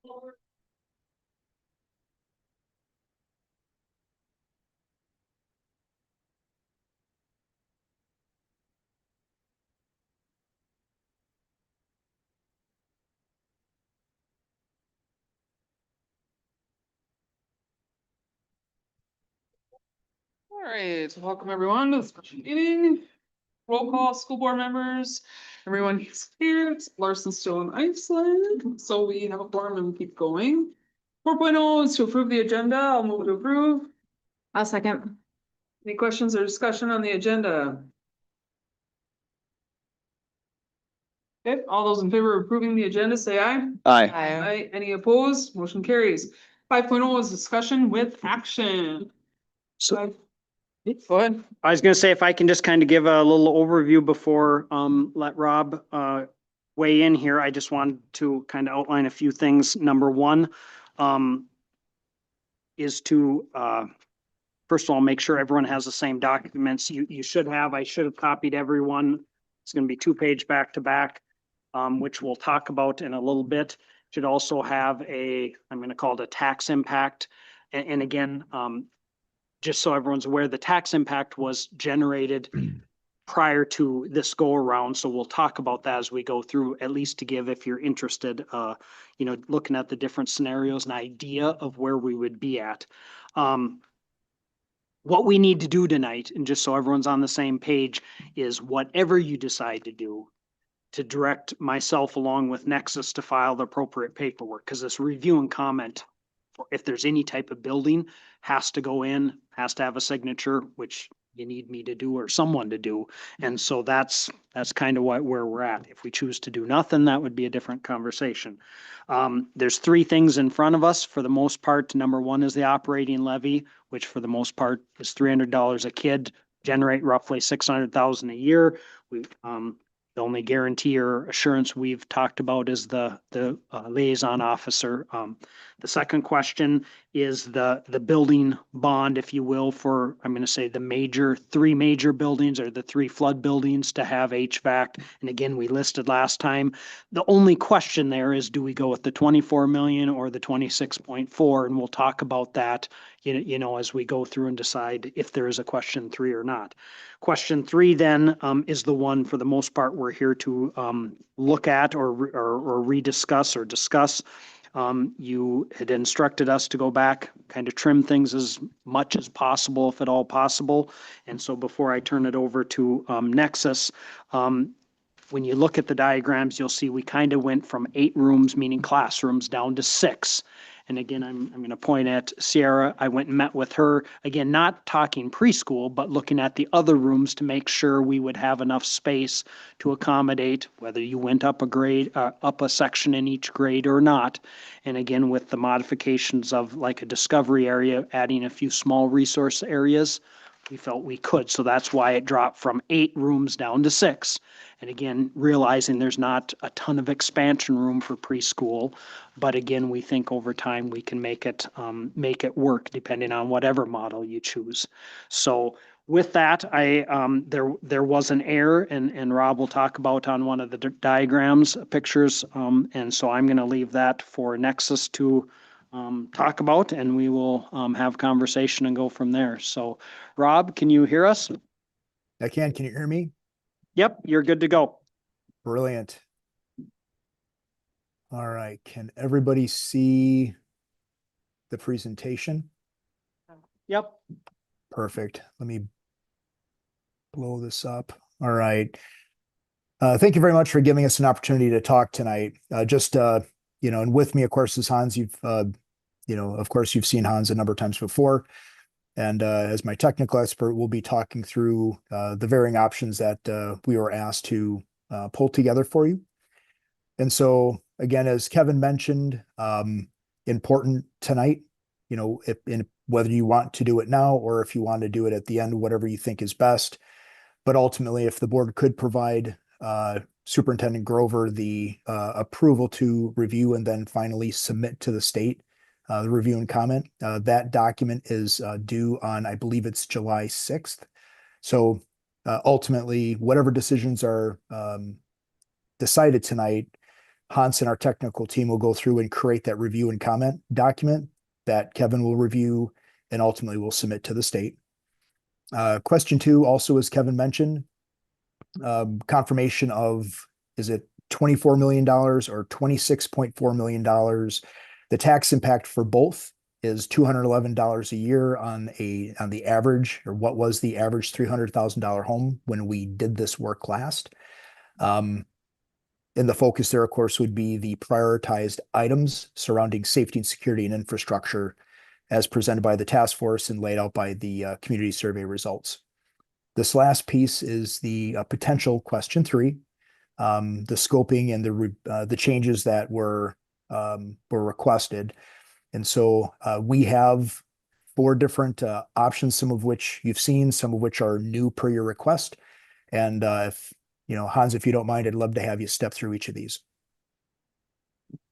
All right, welcome everyone to the special meeting. Roll call, school board members, everyone is here. Larson's still in Iceland, so we have a forum and keep going. 4.0 is to approve the agenda. I'll move to approve. I'll second. Any questions or discussion on the agenda? Okay, all those in favor of approving the agenda, say aye. Aye. Aye. Any opposed? Motion carries. 5.0 is discussion with action. So Go ahead. I was gonna say, if I can just kind of give a little overview before let Rob weigh in here. I just wanted to kind of outline a few things. Number one is to first of all, make sure everyone has the same documents. You should have, I should have copied everyone. It's gonna be 2-page back to back, which we'll talk about in a little bit. Should also have I'm gonna call it a tax impact. And again, just so everyone's aware, the tax impact was generated prior to this go around. So we'll talk about that as we go through, at least to give, if you're interested, looking at the different scenarios, an idea of where we would be at. What we need to do tonight, and just so everyone's on the same page, is whatever you decide to do, to direct myself along with Nexus to file the appropriate paperwork, because this review and comment, if there's any type of building, has to go in, has to have a signature, which you need me to do or someone to do. And so that's kind of where we're at. If we choose to do nothing, that would be a different conversation. There's 3 things in front of us for the most part. Number one is the operating levy, which for the most part is $300 a kid, generate roughly $600,000 a year. The only guarantee or assurance we've talked about is the liaison officer. The second question is the building bond, if you will, for, I'm going to say, the 3 major buildings or the 3 flood buildings to have HVAC. And again, we listed last time. The only question there is, do we go with the 24 million or the 26.4? And we'll talk about that, as we go through and decide if there is a question 3 or not. Question 3 then is the one, for the most part, we're here to look at or rediscuss or discuss. You had instructed us to go back, kind of trim things as much as possible, if at all possible. And so before I turn it over to Nexus, when you look at the diagrams, you'll see we kind of went from 8 rooms, meaning classrooms, down to 6. And again, I'm going to point at Sierra. I went and met with her, again, not talking preschool, but looking at the other rooms to make sure we would have enough space to accommodate whether you went up a grade, up a section in each grade or not. And again, with the modifications of like a discovery area, adding a few small resource areas, we felt we could. So that's why it dropped from 8 rooms down to 6. And again, realizing there's not a ton of expansion room for preschool, but again, we think over time we can make it work depending on whatever model you choose. So with that, there was an error, and Rob will talk about on one of the diagrams, pictures, and so I'm going to leave that for Nexus to talk about, and we will have conversation and go from there. So, Rob, can you hear us? I can. Can you hear me? Yep, you're good to go. Brilliant. All right. Can everybody see the presentation? Yep. Perfect. Let me blow this up. All right. Thank you very much for giving us an opportunity to talk tonight. And with me, of course, is Hans. Of course, you've seen Hans a number of times before. And as my technical expert, we'll be talking through the varying options that we were asked to pull together for you. And so, again, as Kevin mentioned, important tonight, whether you want to do it now or if you want to do it at the end, whatever you think is best. But ultimately, if the board could provide Superintendent Grover the approval to review and then finally submit to the state the review and comment. That document is due on, I believe it's July 6th. So ultimately, whatever decisions are decided tonight, Hans and our technical team will go through and create that review and comment document that Kevin will review and ultimately will submit to the state. Question 2, also, as Kevin mentioned, confirmation of, is it $24 million or $26.4 million? The tax impact for both is $211 a year on the average, or what was the average $300,000 home when we did this work last. And the focus there, of course, would be the prioritized items surrounding safety and security and infrastructure as presented by the task force and laid out by the community survey results. This last piece is the potential question 3, the scoping and the changes that were requested. And so we have 4 different options, some of which you've seen, some of which are new per your request. And if Hans, if you don't mind, I'd love to have you step through each of these.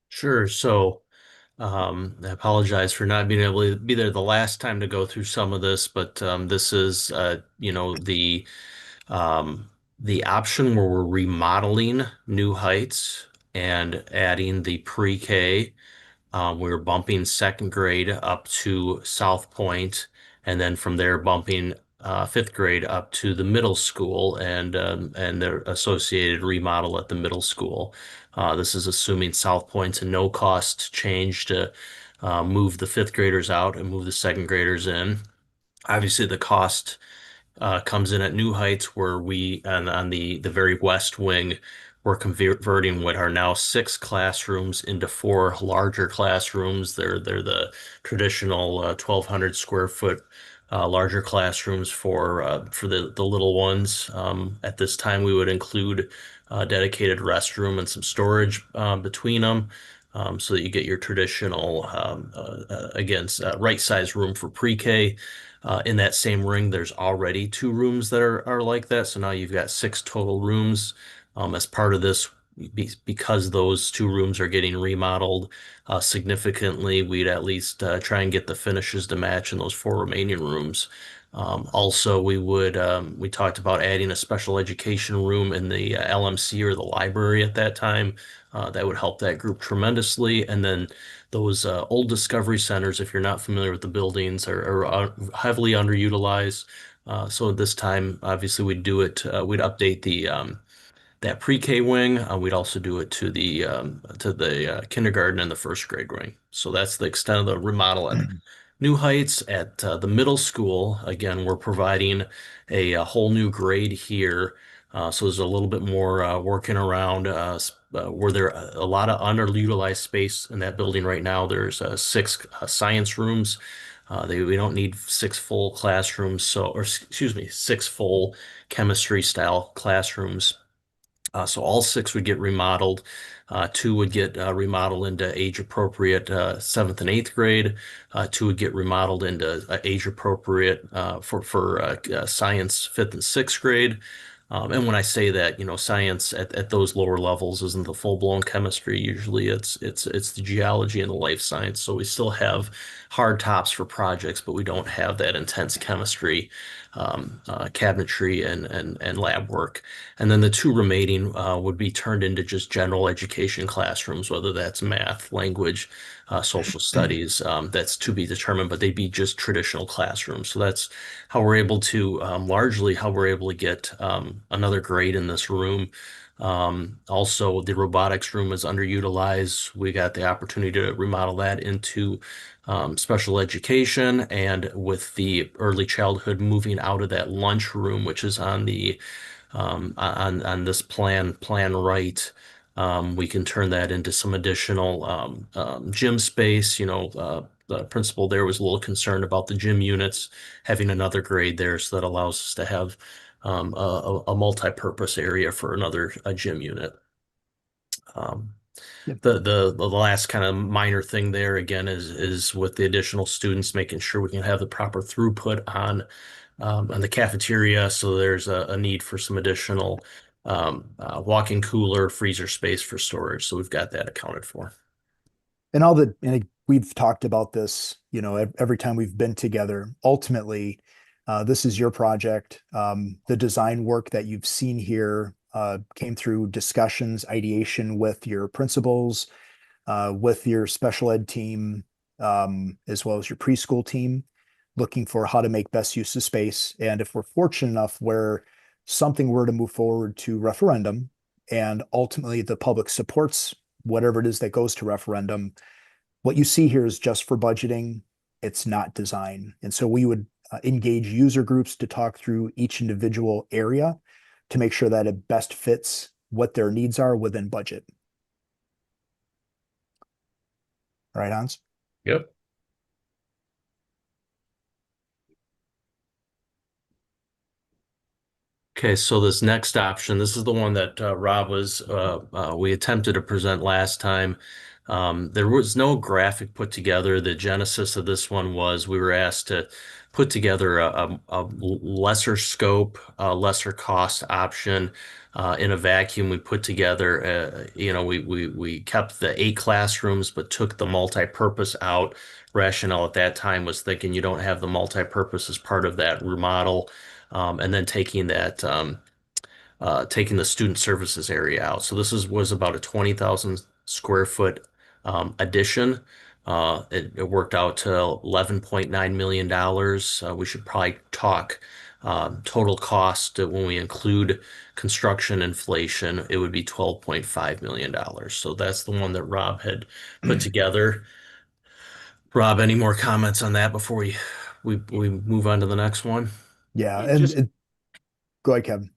Sure. So I apologize for not being able to be there the last time to go through some of this, but this is the option where we're remodeling New Heights and adding the pre-K. We're bumping 2nd grade up to South Point, and then from there bumping 5th grade up to the middle school and their associated remodel at the middle school. This is assuming South Point's a no cost change to move the 5th graders out and move the 2nd graders in. Obviously, the cost comes in at New Heights, where we, on the very west wing, we're converting what are now 6 classrooms into 4 larger classrooms. They're the traditional 1,200 square foot larger classrooms for the little ones. At this time, we would include a dedicated restroom and some storage between them. So that you get your traditional, right size room for pre-K. In that same ring, there's already 2 rooms that are like that. So now you've got 6 total rooms. As part of this, because those 2 rooms are getting remodeled significantly, we'd at least try and get the finishes to match in those 4 remaining rooms. Also, we talked about adding a special education room in the LMC or the library at that time. That would help that group tremendously. And then those old Discovery Centers, if you're not familiar with the buildings, are heavily underutilized. So at this time, obviously, we'd update that pre-K wing. We'd also do it to the kindergarten and the 1st grade wing. So that's the extent of the remodel at New Heights. At the middle school, again, we're providing a whole new grade here. So there's a little bit more working around where there a lot of underutilized space in that building right now. There's 6 science rooms. We don't need 6 full classrooms, 6 full chemistry style classrooms. So all 6 would get remodeled. 2 would get remodeled into age appropriate 7th and 8th grade. 2 would get remodeled into age appropriate for science 5th and 6th grade. And when I say that, science at those lower levels isn't the full-blown chemistry. Usually it's the geology and the life science. So we still have hard tops for projects, but we don't have that intense chemistry, cabinetry and lab work. And then the 2 remaining would be turned into just general education classrooms, whether that's math, language, social studies. That's to be determined, but they'd be just traditional classrooms. So that's how we're able to largely get another grade in this room. Also, the robotics room is underutilized. We got the opportunity to remodel that into special education, and with the early childhood moving out of that lunch room, which is on the on this plan right, we can turn that into some additional gym space. The principal there was a little concerned about the gym units having another grade there, so that allows us to have a multi-purpose area for another gym unit. The last kind of minor thing there again is with the additional students, making sure we can have the proper throughput on the cafeteria. So there's a need for some additional walk-in cooler, freezer space for storage. So we've got that accounted for. And we've talked about this, every time we've been together. Ultimately, this is your project. The design work that you've seen here came through discussions, ideation with your principals, with your special ed team, as well as your preschool team, looking for how to make best use of space. And if we're fortunate enough where something were to move forward to referendum and ultimately the public supports whatever it is that goes to referendum, what you see here is just for budgeting. It's not design. And so we would engage user groups to talk through each individual area to make sure that it best fits what their needs are within budget. All right, Hans? Yep. Okay, so this next option, this is the one that Rob was, we attempted to present last time. There was no graphic put together. The genesis of this one was we were asked to put together a lesser scope, lesser cost option. In a vacuum, we put together, we kept the 8 classrooms, but took the multi-purpose out. Rationale at that time was thinking you don't have the multi-purpose as part of that remodel. And then taking the student services area out. So this was about a 20,000 square foot addition. It worked out to $11.9 million. We should probably talk total cost when we include construction inflation. It would be $12.5 million. So that's the one that Rob had put together. Rob, any more comments on that before we move on to the next one? Yeah, And and just- go ahead, Kevin.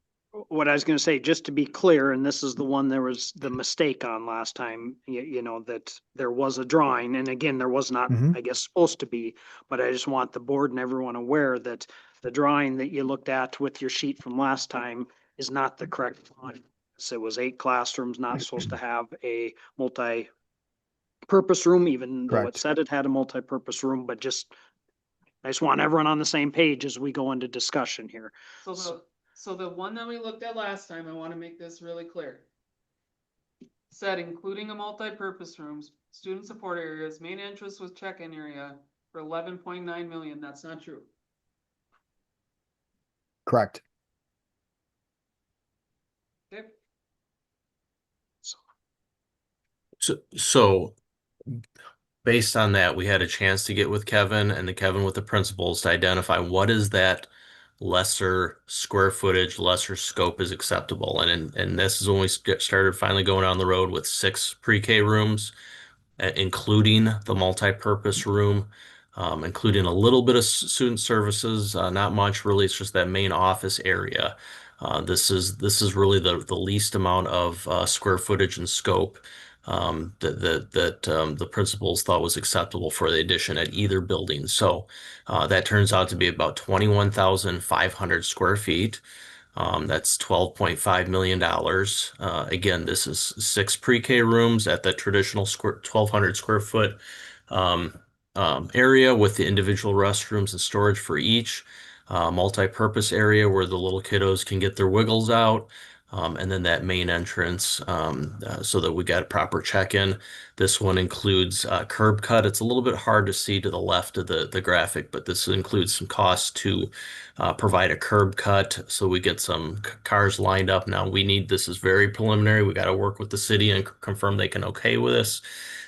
What I was gonna say, just to be clear, and this is the one there was the mistake on last time, that there was a drawing, and again, there was not, Mhm. I guess, supposed to be, but I just want the board and everyone aware that the drawing that you looked at with your sheet from last time is not the correct one. So it was 8 classrooms, not supposed to have a multi-purpose room, even though it Correct. said it had a multi-purpose room, but I just want everyone on the same page as we go into discussion here. So the one that we looked at last time, I wanna make this really clear. Said including a multi-purpose rooms, student support areas, main entrance with check-in area for 11.9 million, that's not true. Correct. Okay, So based on that, we had a chance to get with Kevin and Kevin with the principals to identify what is that lesser square footage, lesser scope is acceptable. And this is when we started finally going on the road with 6 pre-K rooms, including the multi-purpose room, including a little bit of student services, not much really. It's just that main office area. This is really the least amount of square footage and scope that the principals thought was acceptable for the addition at either building. So that turns out to be about 21,500 square feet. That's $12.5 million. Again, this is 6 pre-K rooms at the traditional 1,200 square foot area with the individual restrooms and storage for each. Multi-purpose area where the little kiddos can get their wiggles out. And then that main entrance so that we got a proper check-in. This one includes curb cut. It's a little bit hard to see to the left of the graphic, but this includes some costs to provide a curb cut so we get some cars lined up. Now this is very preliminary. We got to work with the city and confirm they can okay with this.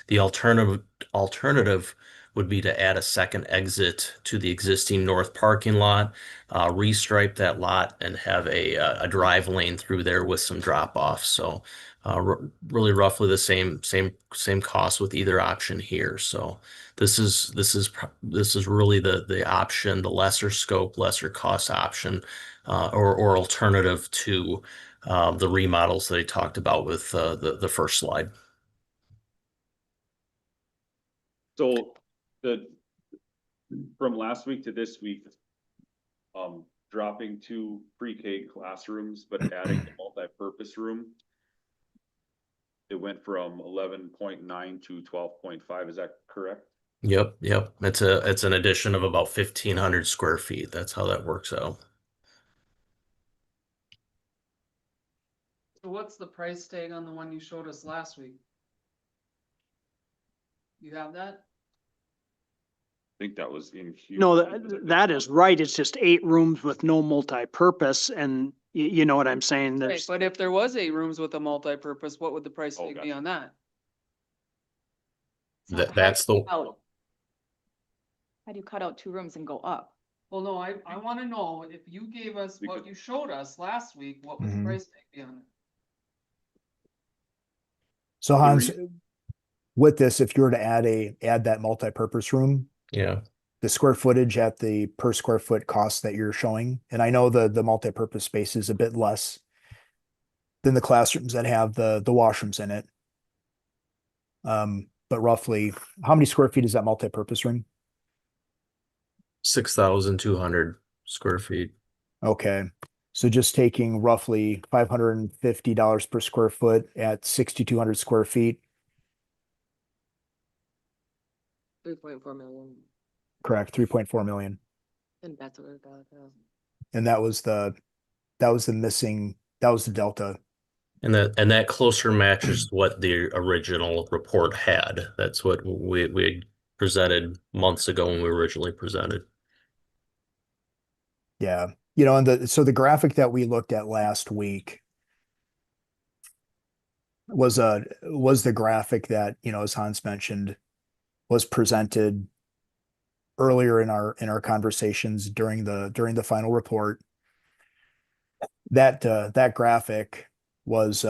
The alternative would be to add a second exit to the existing north parking lot, restripe that lot and have a drive lane through there with some drop off. So really roughly the same cost with either option here. So this is really the option, the lesser scope, lesser cost option, or alternative to the remodels that I talked about with the first slide. So from last week to this week, dropping 2 pre-K classrooms, but adding a multi-purpose room. It went from 11.9 to 12.5. Is that correct? Yep. It's an addition of about 1,500 square feet. That's how that works out. so what's the price tag on the one you showed us last week? You have that? I think that was in here. No, that is right. It's just 8 rooms with no multi-purpose, and You know what I'm saying? Right, There's, but if there was 8 rooms with a multi-purpose, what would the price Oh, tag be gotcha. on that? So That- how that's do you the- out- How do you cut out 2 rooms and go up? Well, no, I wanna know, if you gave us We what could- you showed us last week, what would the Mhm. price tag be on it? So The Hans, re- with this, if you were to add that multi-purpose room, Yeah. the square footage at the per square foot cost that you're showing, and I know the multi-purpose space is a bit less than the classrooms that have the washrooms in it. But roughly, how many square feet is that multi-purpose room? 6,200 square feet. Okay, so just taking roughly $550 per square foot at 6,200 square feet, 3.4 million, correct, 3.4 million. and that's what it's about. And that was the missing, that was the delta. And that closer matches what the original report had. That's what we had presented months ago when we originally presented. Yeah, and so the graphic that we looked at last week was the graphic that, as Hans mentioned, was presented earlier in our conversations during the final report. That graphic was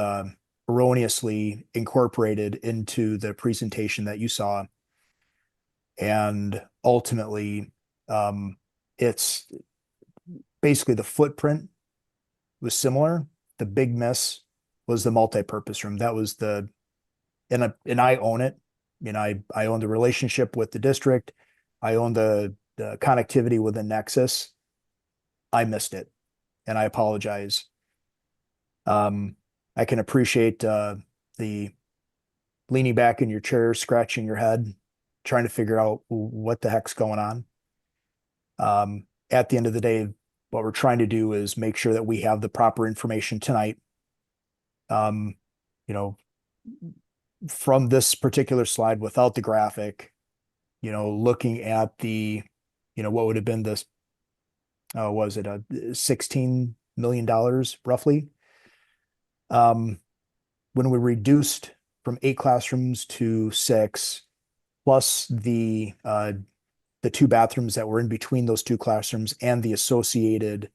erroneously incorporated into the presentation that you saw. And ultimately, it's basically the footprint was similar. The big miss was the multi-purpose room. That was and I own it. I own the relationship with the district. I own the connectivity within Nexus. I missed it, and I apologize. I can appreciate the leaning back in your chair, scratching your head, trying to figure out what the heck's going on. At the end of the day, what we're trying to do is make sure that we have the proper information tonight. From this particular slide without the graphic, looking at the, what would have been this, was it $16 million roughly? When we reduced from 8 classrooms to 6, plus the 2 bathrooms that were in between those 2 classrooms and the associated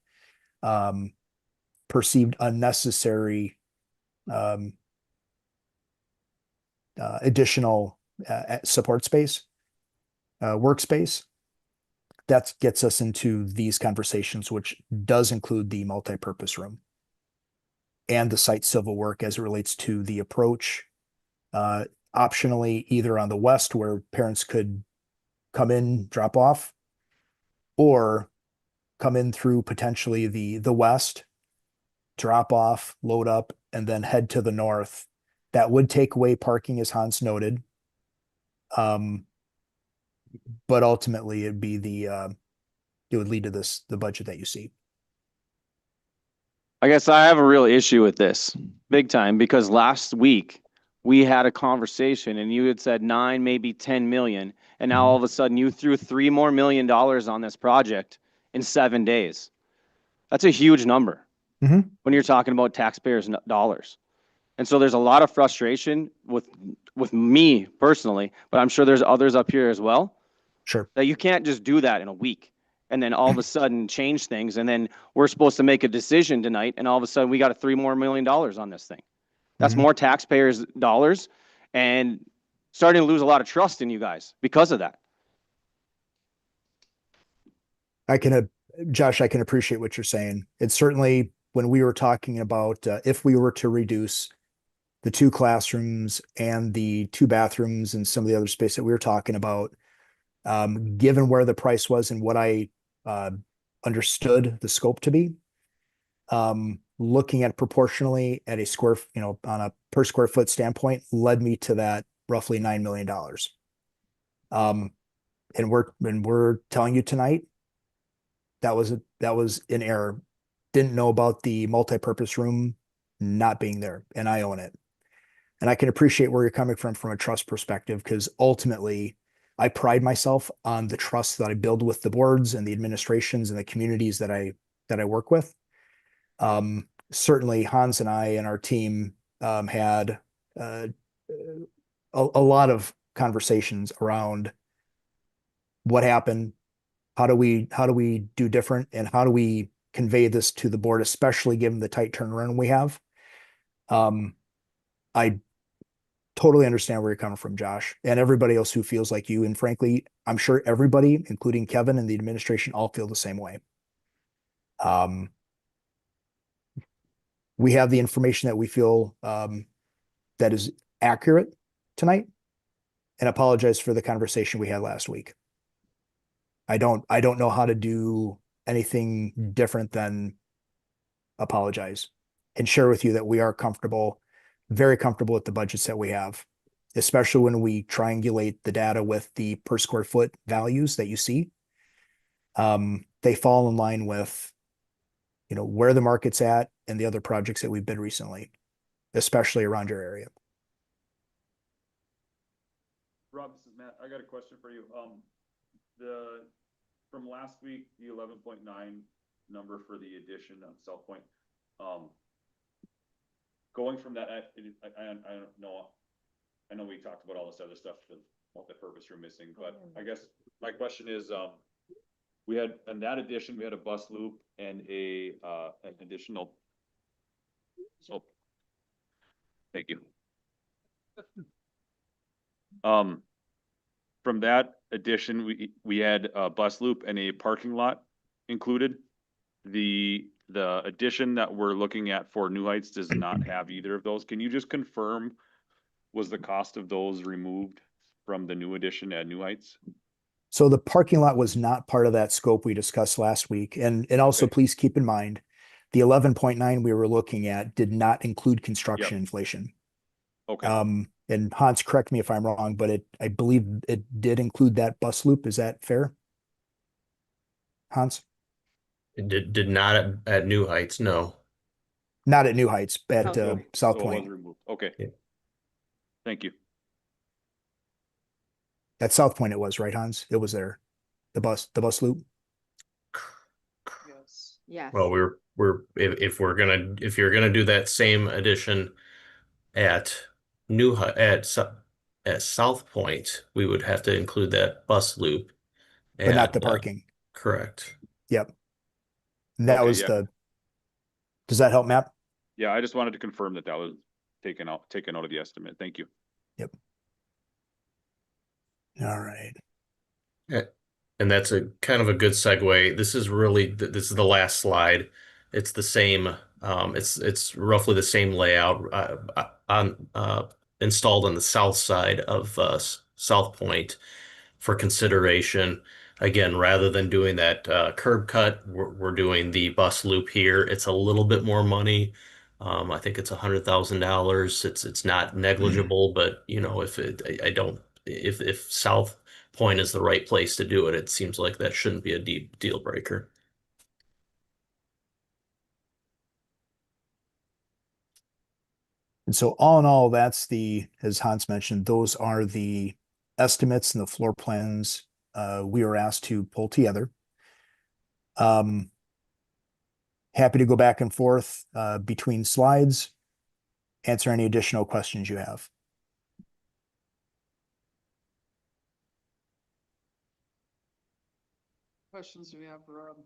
perceived unnecessary additional support space, workspace, that gets us into these conversations, which does include the multi-purpose room and the site civil work as it relates to the approach, optionally either on the west where parents could come in, drop off, or come in through potentially the west, drop off, load up, and then head to the north. That would take away parking, as Hans noted. But ultimately it'd be it would lead to the budget that you see. I guess I have a real issue with this big time because last week we had a conversation and you had said 9, maybe 10 million. And now all of a sudden you threw $3 more million on this project in 7 days. That's a huge number when you're talking about taxpayers' dollars. And so there's a lot of frustration with me personally, but I'm sure there's others up here as well. Sure. That you can't just do that in a week and then all of a sudden change things. And then we're supposed to make a decision tonight. And all of a sudden we got $3 more million on this thing. That's more taxpayers' dollars and starting to lose a lot of trust in you guys because of that. Josh, I can appreciate what you're saying. It's certainly when we were talking about if we were to reduce the 2 classrooms and the 2 bathrooms and some of the other space that we were talking about, given where the price was and what I understood the scope to be, looking at proportionally at a square, on a per square foot standpoint led me to that roughly $9 million. And we're telling you tonight, that was an error. Didn't know about the multi-purpose room not being there, and I own it. And I can appreciate where you're coming from a trust perspective, because ultimately I pride myself on the trust that I build with the boards and the administrations and the communities that I work with. Certainly Hans and I and our team had a lot of conversations around what happened, how do we do different, and how do we convey this to the board, especially given the tight turnaround we have. I totally understand where you're coming from, Josh, and everybody else who feels like you. And frankly, I'm sure everybody, including Kevin and the administration, all feel the same way. We have the information that we feel that is accurate tonight, and apologize for the conversation we had last week. I don't know how to do anything different than apologize and share with you that we are comfortable, very comfortable with the budgets that we have, especially when we triangulate the data with the per square foot values that you see. They fall in line with, you know, where the market's at and the other projects that we've bid recently, especially around your area. Rob, this is Matt. I got a question for you. From last week, the 11.9 number for the addition on South Point. Going from that, I don't know. I know we talked about all this other stuff, the multi-purpose room missing, but I guess my question is, we had, in that addition, we had a bus loop and an additional. Oh, thank you. From that addition, we had a bus loop and a parking lot included. The addition that we're looking at for New Heights does not have either of those. Can you just confirm, was the cost of those removed from the new addition at New Heights? So the parking lot was not part of that scope we discussed last week. And also Okay. please keep in mind, the 11.9 we were looking at did not include construction inflation. Okay, And Hans, correct me if I'm wrong, but I believe it did include that bus loop. Is that fair? Hans? It did not at New Heights, no. Not at New Heights, at South so South it was Point. removed. Okay. Yeah. Thank you. At South Point it was, right, Hans? It was there. The bus loop. Yes. Yes. Well, if you're gonna do that same addition at at South Point, we would have to include that bus loop. But not the and, parking. Correct. Yep. And that Okay, was yeah. Does that help, Matt? Yeah, I just wanted to confirm that was taken out of the estimate. Thank you. All right. And that's a kind of a good segue. This is this is the last slide. It's the same, it's roughly the same layout, installed on the south side of, South Point for consideration. Again, rather than doing that, curb cut, we're doing the bus loop here. It's a little bit more money. I think it's $100,000. It's not negligible, but you know, if South Point is the right place to do it, it seems like that shouldn't be a deal breaker. And so all in all, that's as Hans mentioned, those are the estimates and the floor plans we were asked to pull together. Happy to go back and forth between slides, answer any additional questions you have. Questions do we have for Rob?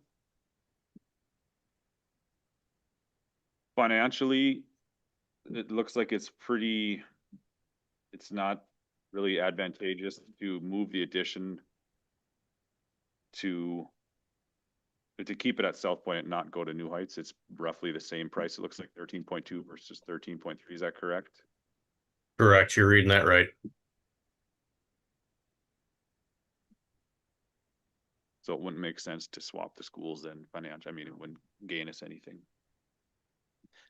Financially, it looks like it's not really advantageous to move the addition to keep it at South Point and not go to New Heights. It's roughly the same price. It looks like 13.2 versus 13.3. Is that correct? Correct. You're reading that right. So it wouldn't make sense to swap the schools then financially. I mean, it wouldn't gain us anything.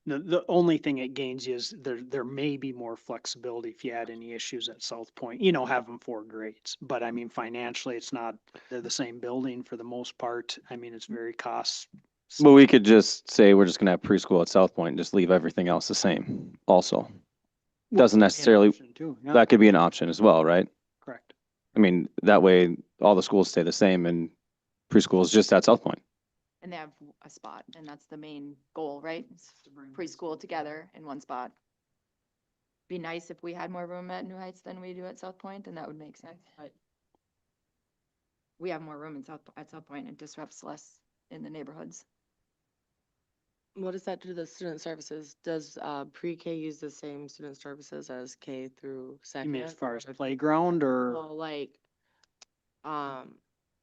The only thing it gains you is there may be more flexibility if you had any issues at South Point, you know, have them 4 grades. But I mean, financially, they're the same building for the most part. I mean, it's very cost. But we could just say we're just gonna have preschool at South Point and just leave everything else the same also. Doesn't necessarily, that could be an option as well, right? Correct. I mean, that way all the schools stay the same and preschool is just at South Point. And they have a spot, and that's the main goal, right? It's To bring preschool together in one spot. Be nice if we had more room at New Heights than we do at South Point, and that would make sense, but we have more room at South Point, and it disrupts less in the neighborhoods. What does that do to the student services? Does pre-K use the same student services as K through You second? mean as far as or- playground or Well, like,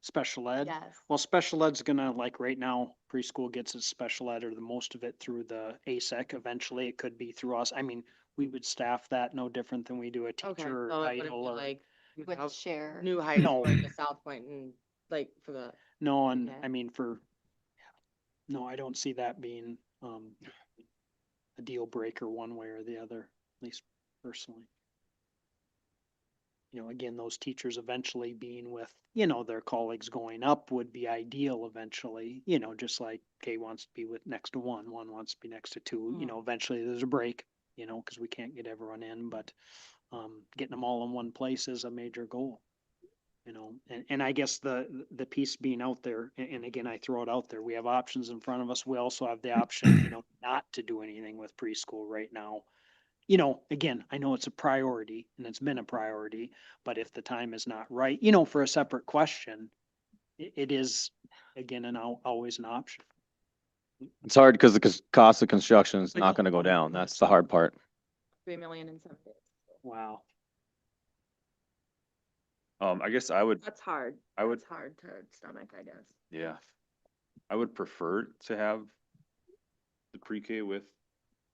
special ed? Yes. Well, special ed's gonna, like right now, preschool gets its special ed or the most of it through the ASEC. Eventually, it could be through us. I mean, we would staff that no different than we do a okay, teacher or so it wouldn't be title or. like, you With have share. New Heights No. going to South Point and like for the, No, and Okay. I mean, no, I don't see that being, a deal breaker one way or the other, at least personally. You know, again, those teachers eventually being with, their colleagues going up would be ideal eventually, just like K wants to be with next to one wants to be next to two, eventually there's a break, cause we can't get everyone in, but, getting them all in one place is a major goal. And I guess the piece being out there, and again, I throw it out there, we have options in front of us. We also have the option, not to do anything with preschool right now. Again, I know it's a priority and it's been a priority, but if the time is not right, for a separate question, it is, again, always an option. It's hard because the cost of construction is I not know. gonna go down. That's the hard part. 3 million in 7 days. Wow. I guess I would, That's hard. I would- That's hard to stomach, I guess. yeah. I would prefer to have the pre-K with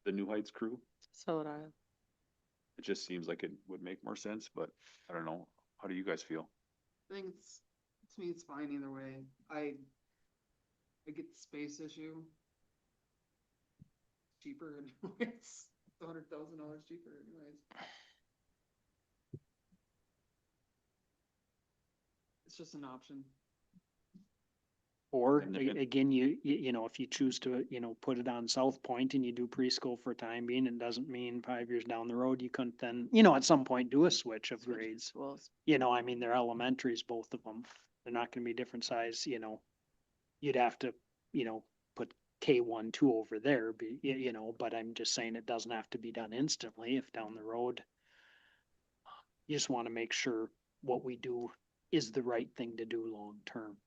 the New Heights crew. so would I. It just seems like it would make more sense, but I don't know. How do you guys feel? I think to me, it's fine either way. I get the space issue. Cheaper anyways, it's $100,000 cheaper anyways. It's just an option. Or And if it- again, if you choose to, put it on South Point and you do preschool for time being, it doesn't mean 5 years down the road, you couldn't then, at some point do a switch of Switch grades. schools. I mean, they're elementaries, both of them. They're not gonna be different size, you'd have to, put K1, 2 over there, but I'm just saying it doesn't have to be done instantly if down the road. You just wanna make sure what we do is the right thing to do long term,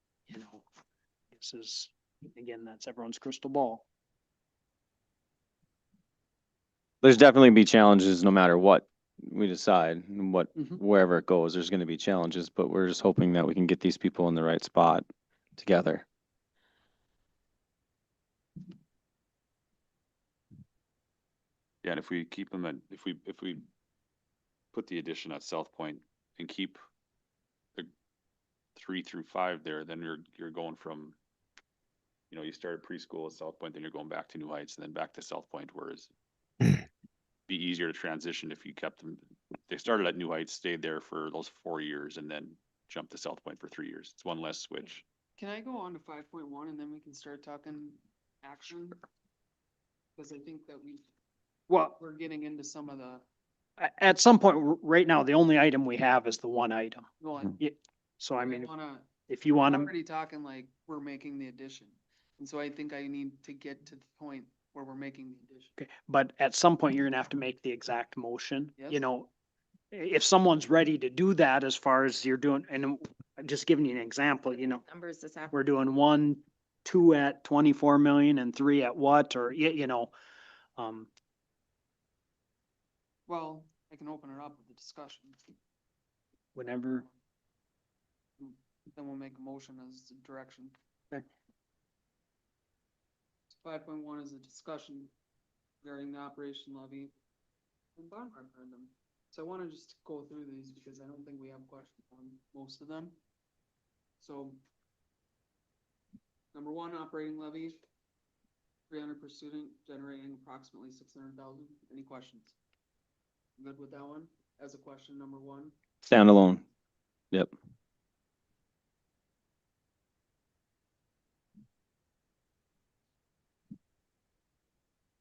This is, again, that's everyone's crystal ball. There's definitely be challenges no matter what we decide and Mhm. wherever it goes, there's gonna be challenges, but we're just hoping that we can get these people in the right spot together. Yeah, and if we keep them at, if we put the addition at South Point and keep the 3 through 5 there, then you're going from, you started preschool at South Point, then you're going back to New Heights and then back to South Point, whereas be easier to transition if you kept them, they started at New Heights, stayed there for those 4 years and then jumped to South Point for 3 years. It's one less switch. Can I go on to 5.1 and then we can start talking action? Cause I think that Well, we're getting into some of the, at some point, right now, the only item we have is the one item. well, So I mean, wanna, if you want I'm to, already talking like we're making the addition. And so I think I need to get to the point where we're making the addition. okay, but at some point, you're gonna have to make the exact motion, Yes. If someone's ready to do that as far as you're doing, and I'm just giving you an example, Numbers this afternoon. we're doing 1, 2 at 24 million and 3 at what, or, Well, I can open it up with the discussion. whenever. Then we'll make a motion as the direction. Okay. 5.1 is a discussion regarding the operation levy and bond referendum. So I wanna just go through these because I don't think we have questions on most of them. So. Number 1, operating levy. 300 per student, generating approximately 600,000. Any questions? Good with that one? As a question number 1. Standalone. Yep.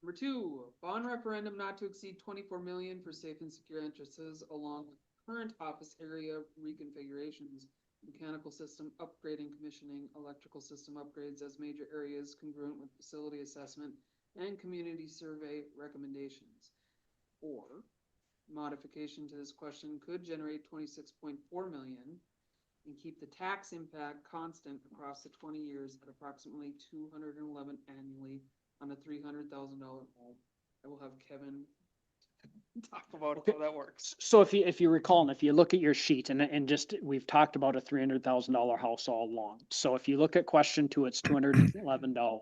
Number 2, bond referendum not to exceed 24 million for safe and secure entrances along with current office area reconfigurations mechanical system upgrading, commissioning, electrical system upgrades as major areas congruent with facility assessment and community survey recommendations. Or modification to this question could generate 26.4 million and keep the tax impact constant across the 20 years at approximately 211 annually on a $300,000 home. I will have Kevin talk about Okay. how that works. So if you recall, and if you look at your sheet and just, we've talked about a $300,000 house all along. So if you look at question 2, it's $211.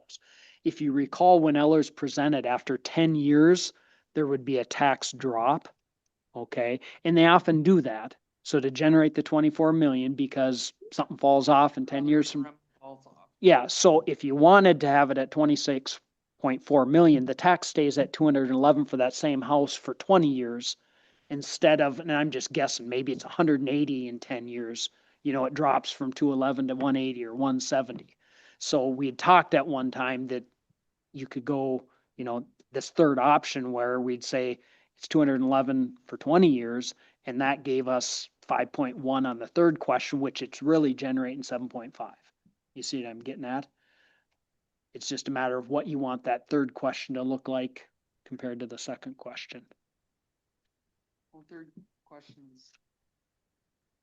If you recall, when Ellers presented, after 10 years, there would be a tax drop. Okay, and they often do that. So to generate the 24 million, because something falls off in 10 years from, Falls off. yeah, so if you wanted to have it at 26.4 million, the tax stays at 211 for that same house for 20 years. Instead of, and I'm just guessing, maybe it's 180 in 10 years, you know, it drops from 211 to 180 or 170. So we had talked at one time that you could go, you know, this third option where we'd say it's 211 for 20 years, and that gave us 5.1 on the third question, which it's really generating 7.5. You see what I'm getting at? It's just a matter of what you want that third question to look like compared to the second question. Well, third questions.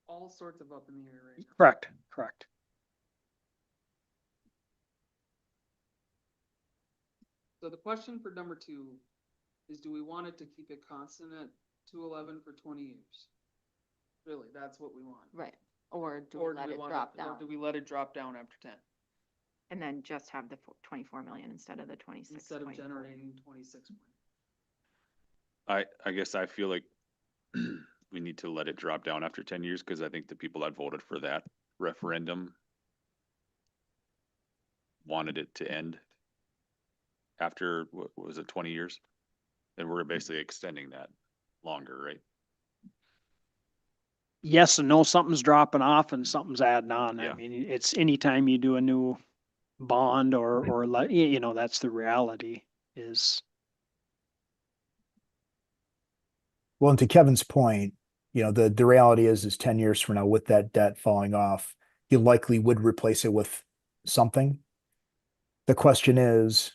All sorts of up in the air right now. Correct, correct. So the question for number 2 is, do we want it to keep it constant at 211 for 20 years? Really, that's what we want. Right, or do Or we let it want drop or down do we let it drop down after 10 and then just have the 24 million instead of the 26? instead of generating 26? I guess I feel like we need to let it drop down after 10 years, because I think the people that voted for that referendum wanted it to end after, what was it, 20 years? And we're basically extending that longer, right? Yes and no, something's dropping off and something's adding on. I Yeah. mean, it's anytime you do a new bond or you know, that's the reality is. Well, and to Kevin's point, you know, the reality is 10 years from now, with that debt falling off, you likely would replace it with something. The question is,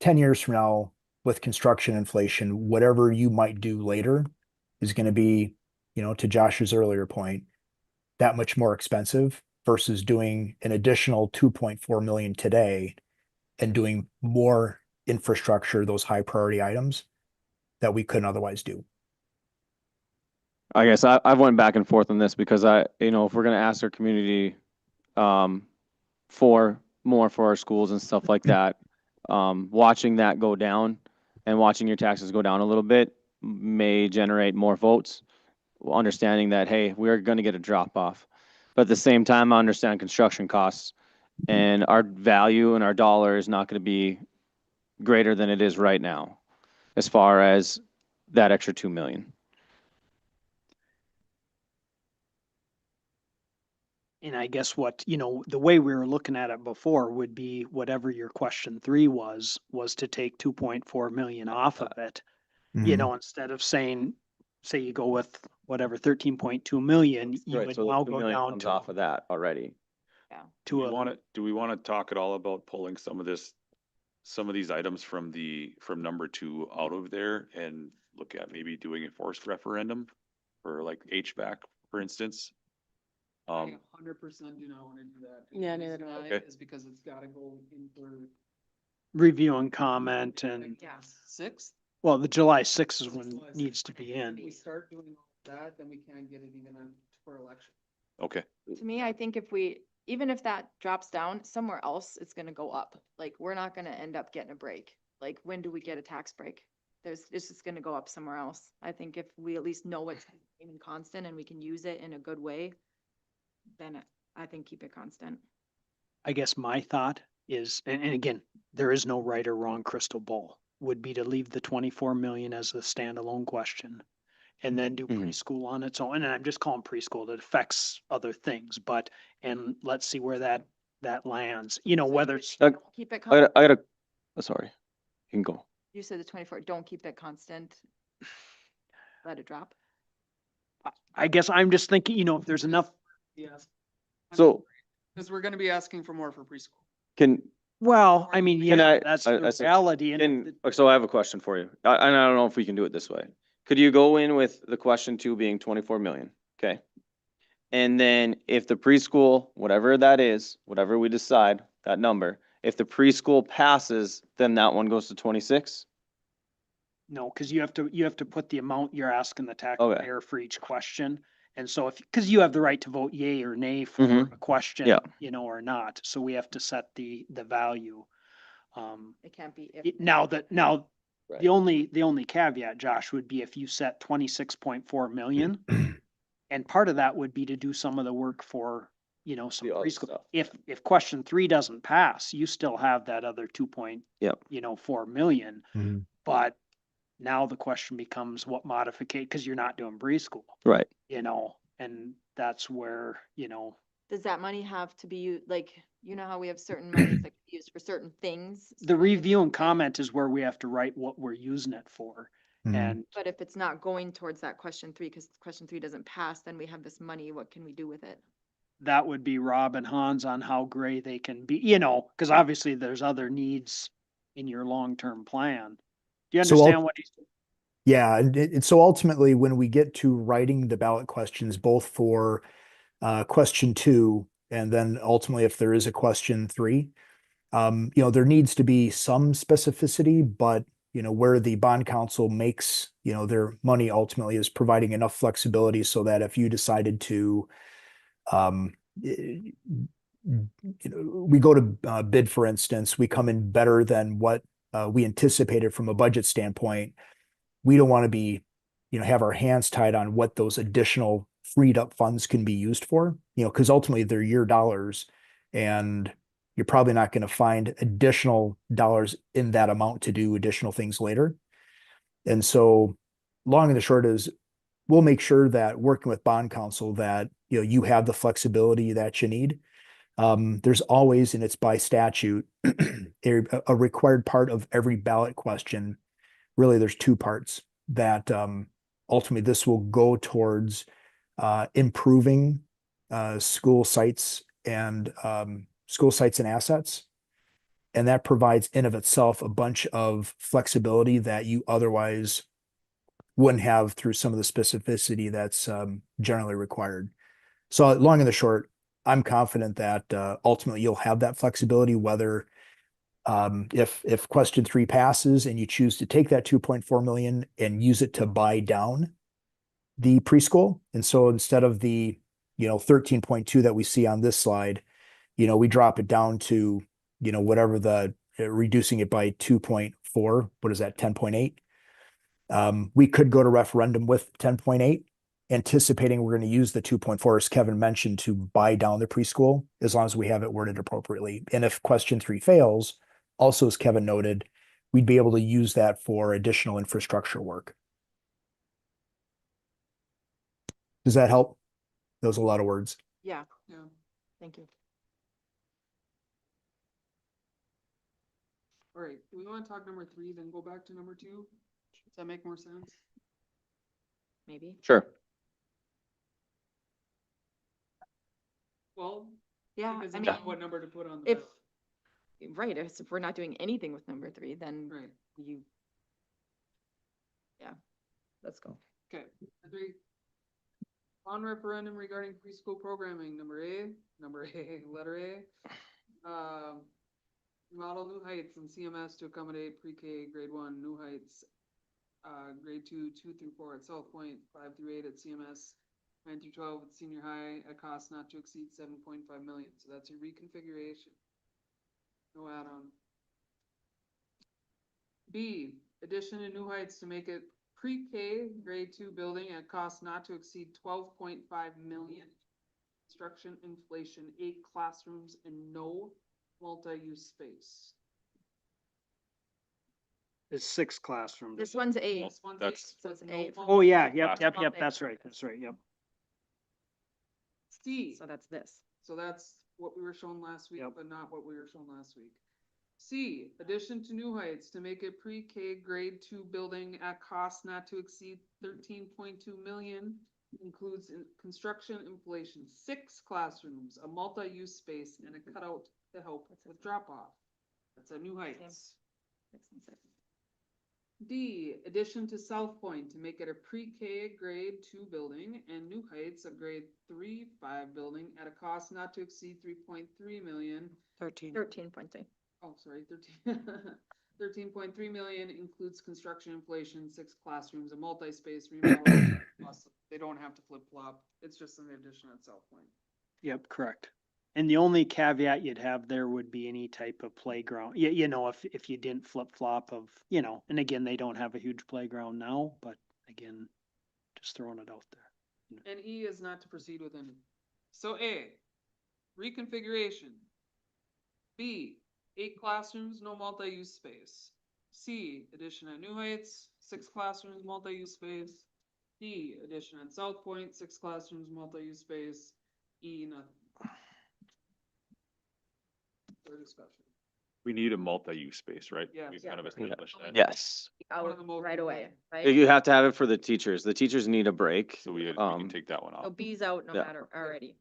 10 years from now, with construction inflation, whatever you might do later is going to be, you know, to Josh's earlier point, that much more expensive versus doing an additional 2.4 million today and doing more infrastructure, those high priority items that we couldn't otherwise do. I guess I went back and forth on this because you know, if we're gonna ask our community, for more for our schools and stuff like that, watching that go down and watching your taxes go down a little bit may generate more votes, understanding that, hey, we're gonna get a drop off. But at the same time, I understand construction costs and our value and our dollar is not gonna be greater than it is right now, as far as that extra 2 million. And I guess what, you know, the way we were looking at it before would be whatever your question 3 was to take 2.4 million off of it. You know, instead of saying, say you go with whatever 13.2 million, you Right, would so the now 2 go million down comes to, off of that already. Do we want to talk at all about pulling some of these items from number 2 out of there and look at maybe doing a forced referendum for like HVAC, for instance? I 100% do not want to do that. Yeah, The neither reason do I. why Okay. is because it's gotta go in for. review and comment and, Yeah. 6th? well, the July 6th is when July it needs to 6th. be If in. we start doing all that, then we can't get it even on for election. Okay, To me, I think even if that drops down, somewhere else, it's gonna go up. Like, we're not gonna end up getting a break. Like, when do we get a tax break? It's just gonna go up somewhere else. I think if we at least know what's even constant and we can use it in a good way, then I think keep it constant. I guess my thought is, and again, there is no right or wrong crystal ball, would be to leave the 24 million as a standalone question. And then do Mhm. preschool on its own. And I'm just calling preschool, that affects other things, but, and let's see where that lands, you know, whether it's, Uh, Don't keep it I constant. gotta, sorry, you can go. You said the 24, don't keep it constant. Let it drop. I guess I'm just thinking, you know, if there's enough, Yes. So Cause we're gonna be asking for more for preschool. can, Well, I mean, Can yeah, I- that's I the said- reality and so I have a question for you. And I don't know if we can do it this way. Could you go in with the question 2 being 24 million? Okay. And then if the preschool, whatever that is, whatever we decide, that number, if the preschool passes, then that one goes to 26? no, cause you have to put the amount you're asking the taxpayer for each question. And so cause you have the right to vote yay or nay for Mhm. a question, Yeah. you know, or not. So we have to set the value. It can't be if. Now Right. the only caveat, Josh, would be if you set 26.4 million. And part of that would be to do some of the work for, you know, some The other preschool. stuff, If question 3 doesn't pass, you still have that other 2 Yep. you know, 4 million. Mhm. But now the question becomes what modification, because you're not doing preschool, Right. you know, and that's where, you know, Does that money have to be like, you know how we have certain monies that can be used for certain things? the So if review and something- comment is where we have to write what we're using it for. Mhm. And But if it's not going towards that question 3, because question 3 doesn't pass, then we have this money, what can we do with it? that would be Rob and Hans on how gray they can be, you know, because obviously there's other needs in your long-term plan. Do you So I'll- understand what he's? Yeah, and so ultimately, when we get to writing the ballot questions, both for question 2 and then ultimately if there is a question 3, you know, there needs to be some specificity, but you know, where the bond council makes, you know, their money ultimately is providing enough flexibility so that if you decided to, you know, we go to bid, for instance, we come in better than what we anticipated from a budget standpoint. We don't want to be, you know, have our hands tied on what those additional freed up funds can be used for, you know, because ultimately they're your dollars and you're probably not going to find additional dollars in that amount to do additional things later. And so long and the short is we'll make sure that working with bond counsel that, you know, you have the flexibility that you need. There's always, and it's by statute, a required part of every ballot question. Really, there's 2 parts that ultimately this will go towards improving school sites and assets. And that provides in of itself a bunch of flexibility that you otherwise wouldn't have through some of the specificity that's generally required. So long and the short, I'm confident that ultimately you'll have that flexibility, whether if question 3 passes and you choose to take that 2.4 million and use it to buy down the preschool. And so instead of the, you know, 13.2 that we see on this slide, you know, we drop it down to, you know, whatever the reducing it by 2.4, what is that, 10.8? We could go to referendum with 10.8, anticipating we're going to use the 2.4, as Kevin mentioned, to buy down the preschool, as long as we have it worded appropriately. And if question 3 fails, also, as Kevin noted, we'd be able to use that for additional infrastructure work. Does that help? That was a lot of words. Yeah, Yeah. thank you. All right, do we want to talk number 3, then go back to number 2? Does that make more sense? Maybe. Sure. Well, Yeah, because I you mean, know what number to put on the if, ballot. right, if we're not doing anything with number 3, then Right, you. Yeah, let's go. okay. 3. On referendum regarding preschool programming, letter A. Model New Heights and CMS to accommodate pre-K grade 1, New Heights, grade 2, 2 through 4 at South Point, 5 through 8 at CMS, 9 through 12 at senior high, at cost not to exceed 7.5 million. So that's your reconfiguration. No add-on. B, addition to New Heights to make it pre-K grade 2 building at cost not to exceed 12.5 million. Construction, inflation, 8 classrooms and no multi-use space. It's 6 classrooms. This one's 8. This one's That's- eight, so it's That's no 8. Oh, yeah, yep, Classroom. yep, yep, that's right, yep. C, So that's this. so that's what we were shown last week, Yep. but not what we were shown last week. C, addition to New Heights to make it pre-K grade 2 building at cost not to exceed 13.2 million. includes construction installation, 6 classrooms, a multi-use space, and a cutout to help with drop-off. That's at New Heights. D, addition to South Point to make it a pre-K grade 2 building and New Heights a grade 3-5 building at a cost not to exceed 3.3 million. 13.3. Oh, sorry, 13. 13.3 million includes construction inflation, 6 classrooms, a multi-space remodel. Plus, they don't have to flip-flop. It's just an addition at South Point. Yep, correct. And the only caveat you'd have there would be any type of playground. You know, if you didn't flip flop of, you know, and again, they don't have a huge playground now, but again, just throwing it out there. And E is not to proceed with any. So A, reconfiguration. B, 8 classrooms, no multi-use space. C, addition at New Heights, 6 classrooms, multi-use space. D, addition at South Point, 6 classrooms, multi-use space. E, nothing. For discussion. We need a multi-use space, right? Yes. We've kind of Yeah. established that. Yes. One of Out the most right away, important. right? You have to have it for the teachers. The teachers need a break. So we can Um, take that one So off. B's out no Yeah. matter already.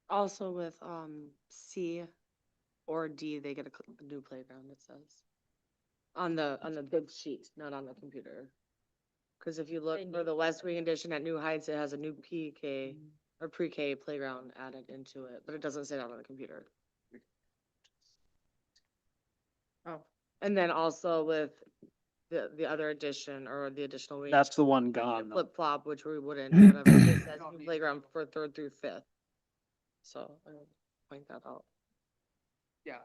Also with, C or D, they get a new playground, it says. On the big sheet, not on the computer. Cause if you look They for need the West Wing edition at New Heights, it has a new PK or pre-K playground added into it, but it doesn't say that on the computer. Oh, And then also with the other addition or the additional wing. That's the one gone though. Flip flop, which we wouldn't, whatever, it says Don't new need playground for 3rd through 5th. So I would point that out. Yeah,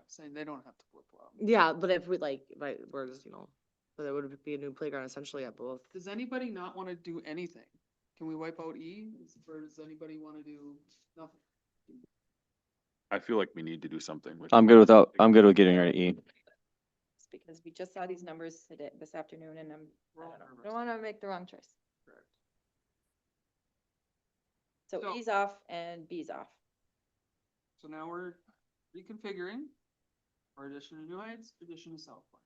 saying they don't have to flip-flop. Yeah, but if we like, right, words, you know, so there would be a new playground essentially at both. Does anybody not wanna do anything? Can we wipe out E, or does anybody wanna do nothing? I feel like we need to do something. I'm good with getting rid of E. it's because we just saw these numbers today, this afternoon, and We're all I nervous. don't wanna make the wrong choice. Correct. So So- E's off and B's off. So now we're reconfiguring. Our addition to New Heights, addition to South Point.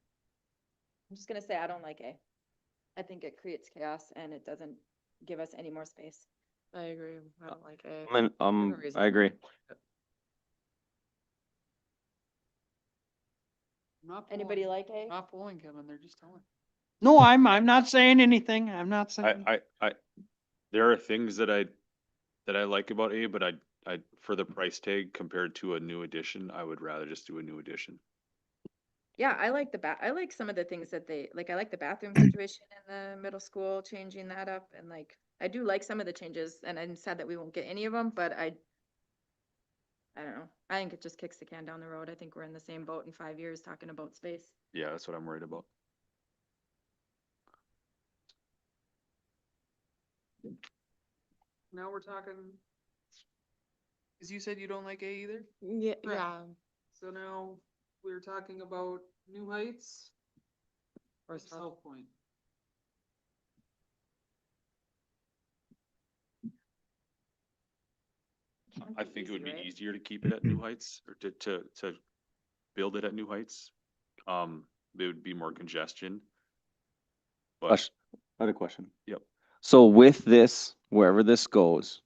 I'm just gonna say I don't like A. I think it creates chaos and it doesn't give us any more space. I agree. I don't like A. I agree. I'm not Anybody pulling- like A? Not pulling, Kevin, they're just telling. No, I'm not saying anything. I'm not saying. There are things that I like about A, but for the price tag compared to a new edition, I would rather just do a new edition. Yeah, I like I like some of the things that I like the bathroom situation in the middle school, changing that up, and I do like some of the changes, and I'm sad that we won't get any of them, but I don't know. I think it just kicks the can down the road. I think we're in the same boat in 5 years talking about space. Yeah, that's what I'm worried about. Now we're talking. Cause you said you don't like A either, Yeah, Right. yeah. so now we're talking about New Heights Or or South. South Point. I think it would be Easy, right? easier to keep it at New Heights or to build it at New Heights. There would be more congestion. But Question. I had a question. Yep. So with this, wherever this goes,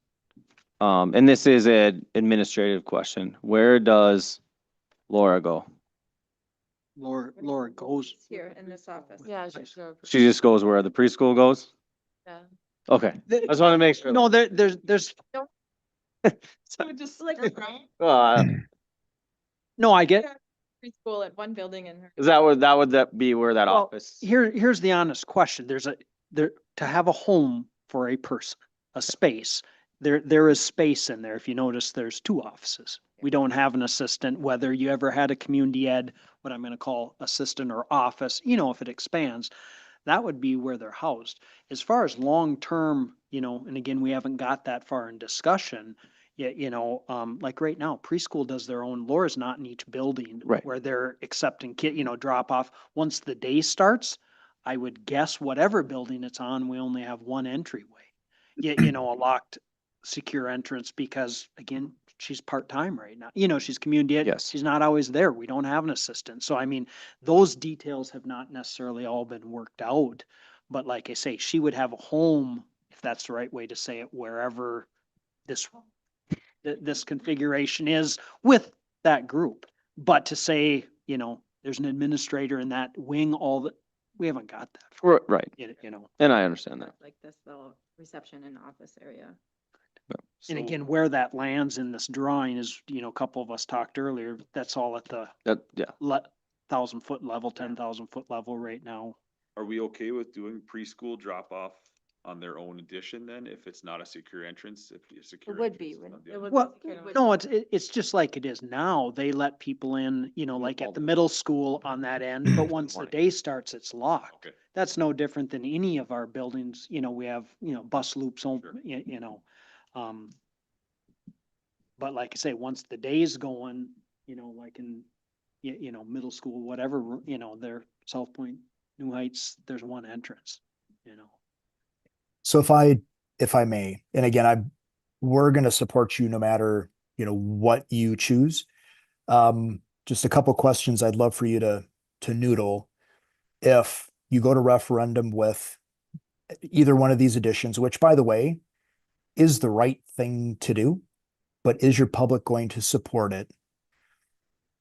and this is an administrative question, where does Laura go? Laura goes. It's here in this office. Yeah, she should. She just goes where the preschool goes? Yeah. Okay, I just want to make sure. No, there's, So just like Uh, no, I get, preschool at one building and Is that would that be where that Well, office? here's the honest question. To have a home for a person, a space, there is space in there. If you notice, there's 2 offices. We don't have an assistant, whether you ever had a community ed, what I'm gonna call assistant or office, if it expands, that would be where they're housed. As far as long-term, and again, we haven't got that far in discussion. Yet, like right now, preschool does their own, Laura's not in each building. Right. Where they're accepting drop off. Once the day starts, I would guess whatever building it's on, we only have one entryway. Yet, a locked, secure entrance because again, she's part-time right now. She's community ed. Yes. She's not always there. We don't have an assistant. So I mean, those details have not necessarily all been worked out. But like I say, she would have a home, if that's the right way to say it, wherever this, this configuration is with that group. But to say, you know, there's an administrator in that wing, all that, we haven't got that. Right, You know, and I understand that. Like this little reception and office area. and So- again, where that lands in this drawing is, you know, a couple of us talked earlier, that's all at the That, yeah, 1,000-foot level, 10,000-foot level right now. Are we okay with doing preschool drop off on their own addition then, if it's not a secure entrance, if it's secure? would be, entrance is on the it other- would be Well, secured with- no, it's just like it is now. They let people in, you know, like all at the the- middle school on that end, but once the morning. day starts, it's locked. Okay, That's no different than any of our buildings, you know, we have, you know, bus loops, Sure. you know. But like I say, once the day's going, you know, like in, you know, middle school, whatever, you know, there, South Point, New Heights, there's one entrance, you know. So if I may, and again, we're going to support you no matter, you know, what you choose. Just a couple questions I'd love for you to noodle. If you go to referendum with either one of these additions, which by the way, is the right thing to do, but is your public going to support it?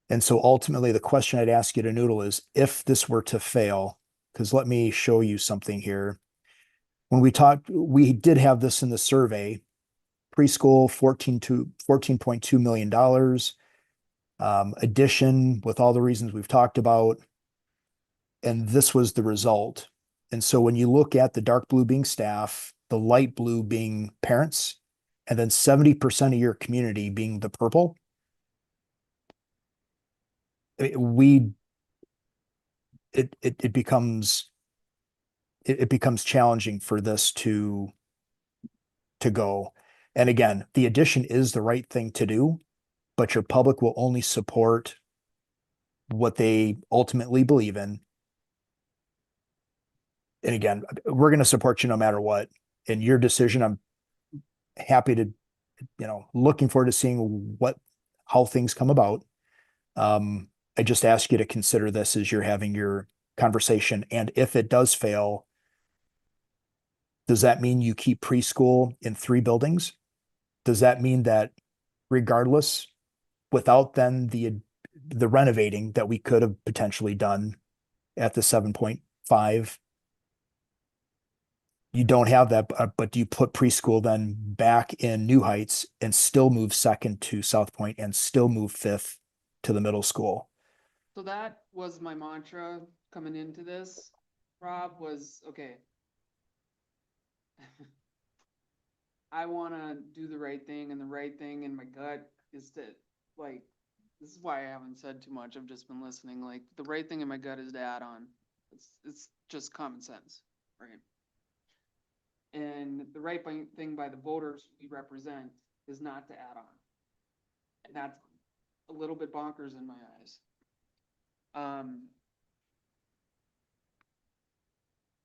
And so ultimately the question I'd ask you to noodle is if this were to fail, because let me show you something here. When we talked, we did have this in the survey, preschool, $14.2 million. Addition with all the reasons we've talked about. And this was the result. And so when you look at the dark blue being staff, the light blue being parents, and then 70% of your community being the purple, it becomes challenging for this to go. And again, the addition is the right thing to do, but your public will only support what they ultimately believe in. And again, we're going to support you no matter what. In your decision, I'm happy to, you know, looking forward to seeing how things come about. I just ask you to consider this as you're having your conversation. And if it does fail, does that mean you keep preschool in 3 buildings? Does that mean that regardless, without then the renovating that we could have potentially done at the 7.5, you don't have that, but do you put preschool then back in New Heights and still move 2nd to South Point and still move 5th to the middle school? So that was my mantra coming into this, Rob, was, okay. I wanna do the right thing, and the right thing in my gut is to, like, this is why I haven't said too much, I've just been listening, like, the right thing in my gut is to add on. It's just common sense, right? And the right thing by the voters we represent is not to add on. And that's a little bit bonkers in my eyes.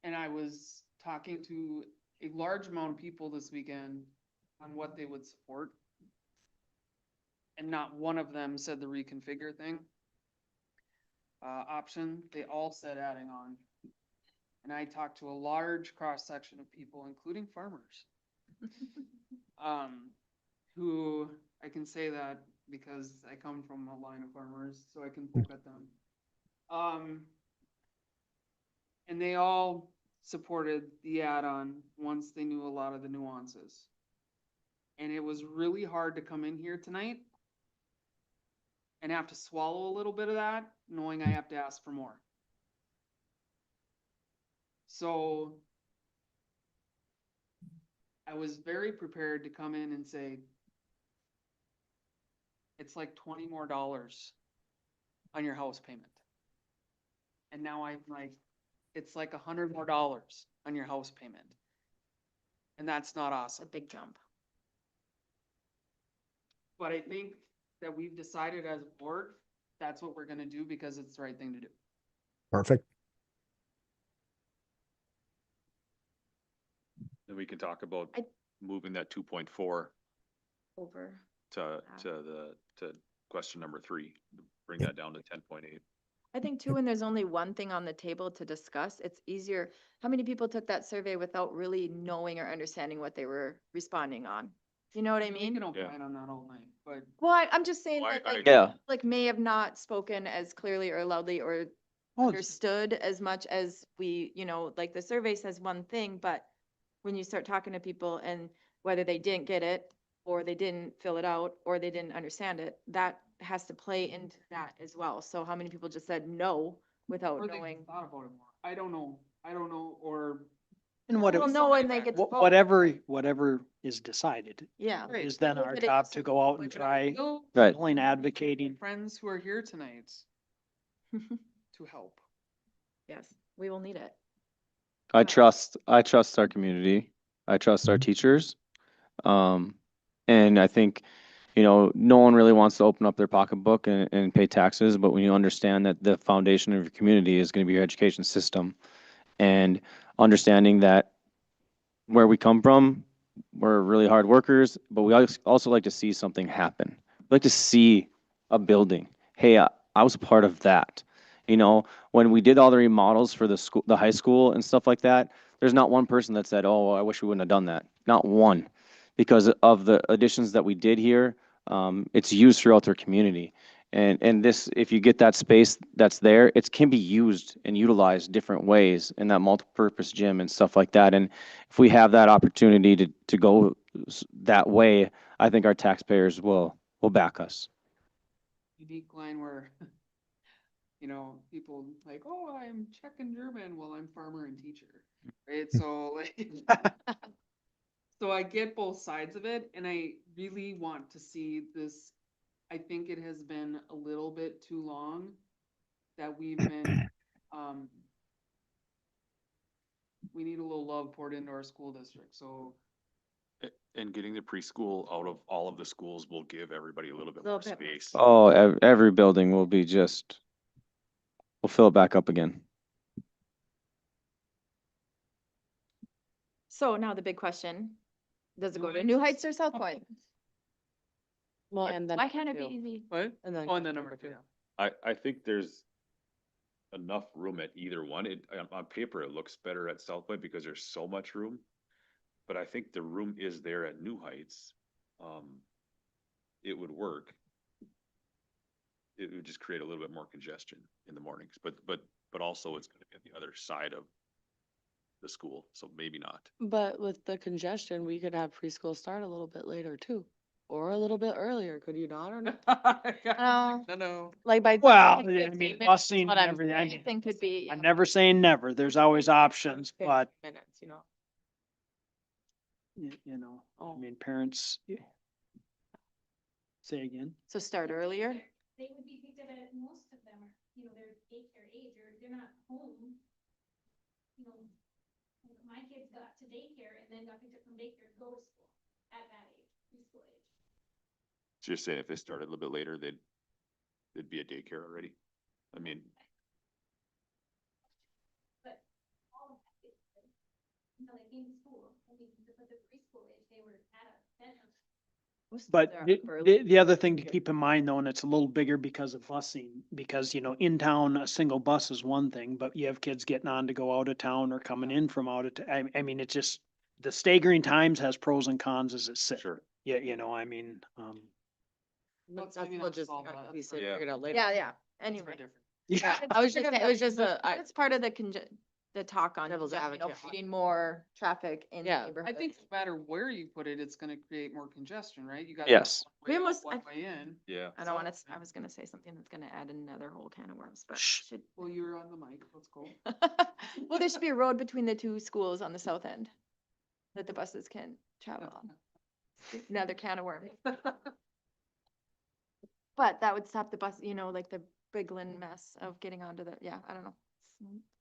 And I was talking to a large amount of people this weekend on what they would support. And not one of them said the reconfigure thing. Option, they all said adding on. And I talked to a large cross-section of people, including farmers. Who, I can say that because I come from a line of farmers, so I can poke at them. And they all supported the add-on once they knew a lot of the nuances. And it was really hard to come in here tonight and have to swallow a little bit of that, knowing I have to ask for more. So I was very prepared to come in and say, it's like $20 more on your house payment. And now I'm like, it's like $100 more on your house payment. And that's not It's a awesome. big jump. But I think that we've decided as a board, that's what we're gonna do because it's the right thing to do. Perfect. then we can talk about I- moving that 2.4 Over. to Yeah. question number 3, bring Yep. that down to 10.8. I think too, when there's only one thing on the table to discuss, it's easier. How many people took that survey without really knowing or understanding what they were responding on? You know what I We mean? can Yeah. opine on that all night, but Well, I'm just saying I- that I like, agree. Yeah. like may have not spoken as clearly or loudly or Oh, it's- understood as much as we, like the survey says one thing, but when you start talking to people and whether they didn't get it or they didn't fill it out or they didn't understand it, that has to play into that as well. So how many people just said no without or they knowing? thought about it more. I don't know. I don't know, or. And what, Well, it- no, and they get to vote. whatever is decided Yeah. Right. is then But our it job just- to go out and Like, I try, feel Right. plain advocating. friends who are here tonight to help. Yes, we will need it. I trust our community. I trust our teachers. And I think, no one really wants to open up their pocketbook and pay taxes, but when you understand that the foundation of your community is going to be your education system and understanding that where we come from, we're really hard workers, but we also like to see something happen. We like to see a building. Hey, I was a part of that. When we did all the remodels for the school, the high school and stuff like that, there's not one person that said, "Oh, I wish we wouldn't have done that." Not one, because of the additions that we did here. It's used throughout their community. And this, if you get that space that's there, it can be used and utilized different ways in that multi-purpose gym and stuff like that. And if we have that opportunity to go that way, I think our taxpayers will back us. Unique line where, people like, oh, I'm Czech and German, well, I'm farmer and teacher, right? So like, so I get both sides of it, and I really want to see this. I think it has been a little bit too long that we've been, we need a little love poured into our school district, so. And getting the preschool out of all of the schools will give everybody a little bit Little more bit more space. Oh, every building will be we'll fill it back up again. So now the big question, does it New go to Heights? New Heights or South Point? Well, and then. Why can't it be two. easy? What? And then. Oh, and then number two. I think there's enough room at either one. On paper, it looks better at South Point because there's so much room. But I think the room is there at New Heights. It would work. It would just create a little bit more congestion in the mornings, but also it's gonna be on the other side of the school, so maybe not. But with the congestion, we could have preschool start a little bit later too, or a little bit earlier, could you not, or not? No. No. Like by. Well, Like I 15 mean, minutes is busing what and I'm everything. I mean, Anything could be. I'm never saying never. There's always options, but Minutes, I I mean, parents. Say again. So start earlier? They would be picked up at, most of them are, they're daycare age, or they're not home. Like my kids got to daycare and then got picked up from daycare to go to school at that age, preschool age. So you're saying if they started a little bit later, they'd be a daycare already? I mean, But all of that is, until they came to school, but the preschool age, they were at a center. But They're the, up early. the other thing to keep in mind though, and it's a little bigger because of busing, because, in town, a single bus is one thing, but you have kids getting on to go out of town or coming in from out of, I mean, it's just, the staggering times has pros and cons as it sits. sure. Yeah, I mean, Let's That's maybe not just, solve that. we said, Yeah. figure it out later. Yeah, It's anyway. very different. yeah. I was just, it was just It's part of the talk on, Devil's advocate. feeding more traffic in the Yeah. neighborhood. I think no matter where you put it, it's gonna create more congestion, right? You got. Yes. We almost- One way in. Yeah. I don't want to, I was gonna say something that's gonna add another whole can of worms, but Shh. should. Well, you're on the mic, let's go. Well, there should be a road between the two schools on the south end that the buses can travel on. Another can of worms. But that would stop the bus, like the Briglin mess of getting onto the, I don't know.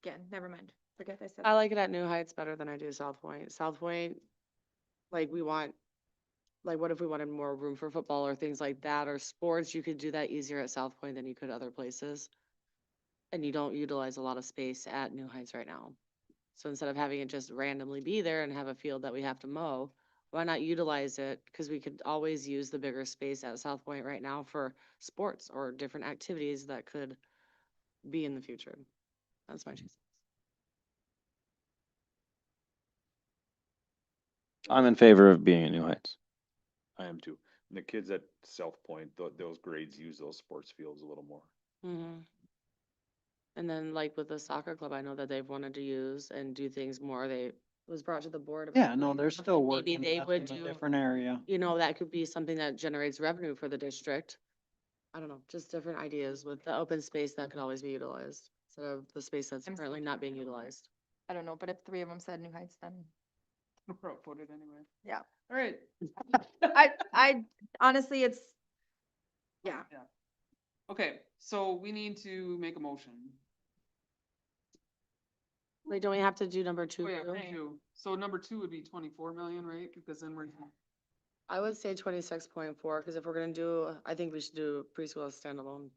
Again, never mind. Forget I said. I like it at New Heights better than I do South Point. South Point, like what if we wanted more room for football or things like that, or sports, you could do that easier at South Point than you could other places. And you don't utilize a lot of space at New Heights right now. So instead of having it just randomly be there and have a field that we have to mow, why not utilize it? Cause we could always use the bigger space at South Point right now for sports or different activities that could be in the future. That's my 2 cents. I'm in favor of being at New Heights. I am too. And the kids at South Point, those grades use those sports fields a little more. Mhm. And then like with the soccer club, I know that they've wanted to use and do things more. It was brought to the board. about Yeah, no, doing they're something. still Maybe working. they That's would in a do, different area. you know, that could be something that generates revenue for the district. I don't know, just different ideas with the open space that could always be utilized instead of the space that's I'm currently not being utilized. I don't know, but if 3 of them said New Heights, then We're outvoted anyway. yeah. All right. I honestly, it's, yeah. Okay, so we need to make a motion. Like, don't we have to do number 2? Oh, yeah, too? thank you. So number 2 would be 24 million, right? Because then we're, I would say 26.4, because if we're gonna do, I think we should do preschool as standalone.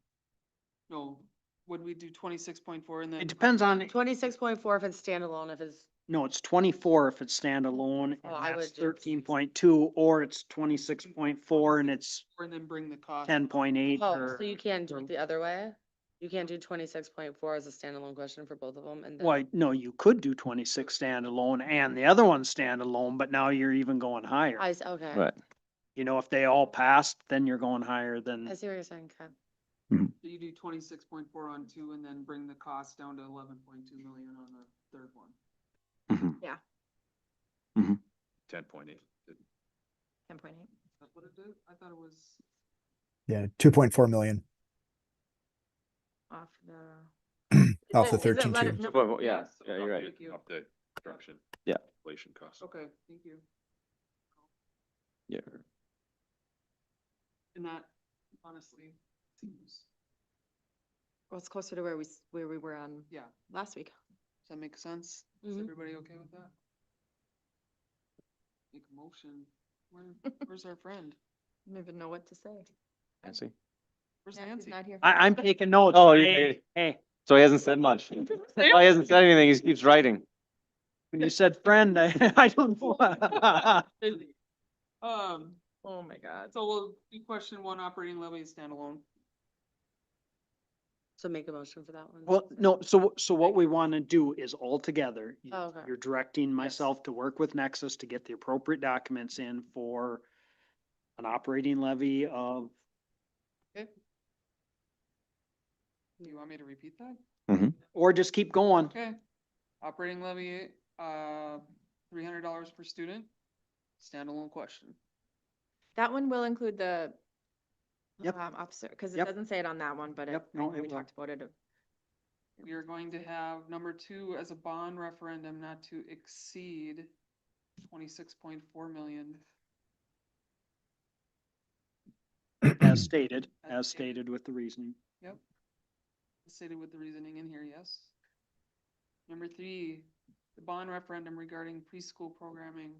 no, would we do 26.4 and then? It depends on, 26.4 if it's standalone, if it's, no, it's 24 if it's standalone, Oh, and I that's would do- 13.2, or it's 26.4 and it's And then bring the cost. 10.8 oh, or. so you can't do it the other way? You can't do 26.4 as a standalone question for both of them and then. Well, no, you could do 26 standalone and the other one standalone, but now you're even going higher. Okay. Right. You know, if they all passed, then you're going higher than, I see what you're saying, Ken. So you do 26.4 on 2 and then bring the cost down to 11.2 million on the third one. 10.8. 10.8. That's what it did? I thought it was, Yeah, 2.4 million Off the. off the Is it 13.2. letter- no, Yeah, Yes, yeah, you're right. thank you. Up the construction. Yeah. Inflation costs. Okay, thank you. Yeah. And that honestly seems, Well, it's closer to where we were on yeah, last week. does that make sense? Is Mhm. everybody okay with that? Make a motion. Where's our friend? I don't even know what to say. Nancy? Where's Yeah, he's Nancy? not here. I'm taking notes. Oh, Hey, hey, So he hasn't said much. He hasn't said anything. He just keeps writing. when you said friend, I don't know. Oh my God. So we'll do question 1, operating levy is standalone. So make a motion for that one. Well, no, so what we want to do is all together. Oh, okay. You're directing myself to work with Nexus to get the appropriate documents in for an operating levy of, Do you want me to repeat that? or just keep going. Okay. Operating levy, $300 per student, standalone question. That one will include the Yep. Officer, because it Yep. doesn't say it on that one, but Yep, I no, know it we will. talked about it. We are going to have number 2 as a bond referendum not to exceed 26.4 million. As stated, As as stated. stated with the reasoning. Yep. Stated with the reasoning in here, yes. Number 3, the bond referendum regarding preschool programming,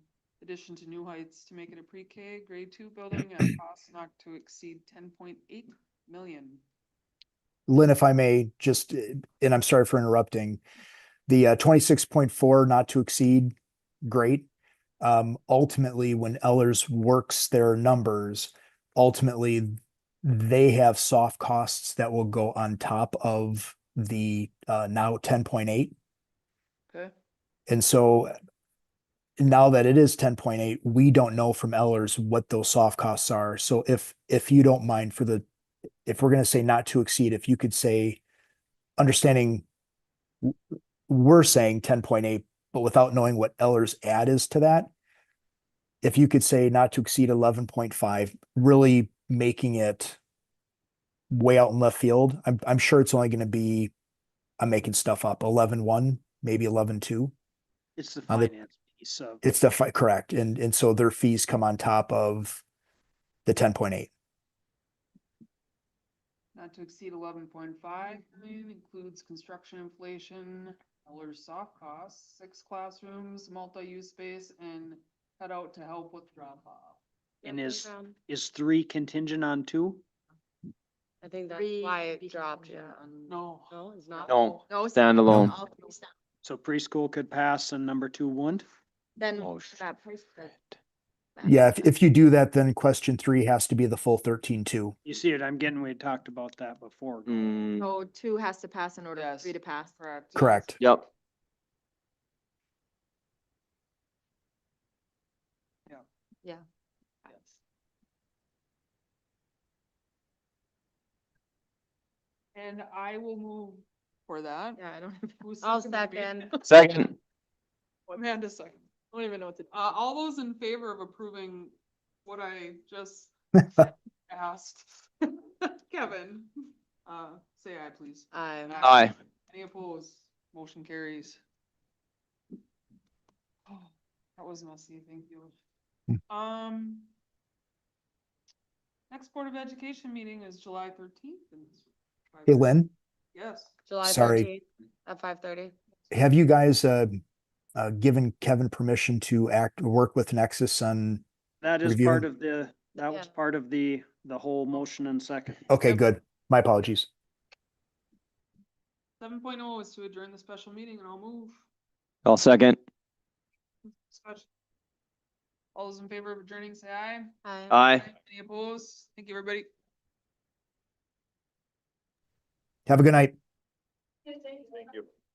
addition to New Heights to make it a pre-K grade 2 building at a cost not to exceed 10.8 million. Lynn, if I may, just, and I'm sorry for interrupting, the 26.4 not to exceed, great. Ultimately, when Ellers works their numbers, ultimately they have soft costs that will go on top of the now 10.8. Okay. And so now that it is 10.8, we don't know from Ellers what those soft costs are. So if you don't mind if we're going to say not to exceed, if you could say, understanding we're saying 10.8, but without knowing what Ellers add is to that, if you could say not to exceed 11.5, really making it way out in left field. I'm sure it's only going to be, I'm making stuff up, 11.1, maybe 11.2. It's the On the- finance piece of, It's correct. And so their fees come on top of the 10.8. Not to exceed 11.5 million includes construction inflation, Ellers soft costs, 6 classrooms, multi-use space, and cut out to help with drop-off. and is 3 contingent on 2? I think that's Three why be it dropped, yeah. contingent No. No, it's not. No, No, standalone. all three So preschool could pass and number 2 wouldn't? Then Oh, that price, that Yeah, if you do that, then question 3 has to be the full 13 too. You see it, I'm getting, we had talked about that before. Mm, So 2 has to pass in order for Yes. 3 to pass. Correct. Correct. yep. Yeah. And I will move for that. Yeah, I don't. Who's I'll seconding me? second. Second. Amanda second. I don't even know what to. All those in favor of approving what I just asked, Kevin, say aye, please. Aye. Any opposed? Motion carries. Oh, that was messy, thank you. Next Board of Education meeting is July 13th. Hey, Lynn, Yes. July Sorry. 13th at 5:30. have you guys given Kevin permission to work with Nexus on? That is Reviewing. part of that was Yeah. part of the whole motion and second. Okay, Yep. good. My apologies. 7.0 is to adjourn the special meeting and I'll move. I'll second. Discussion. All those in favor of adjourning, say aye. Aye. Any opposed? Thank you, everybody. Have a good night. Thank you. Thank you.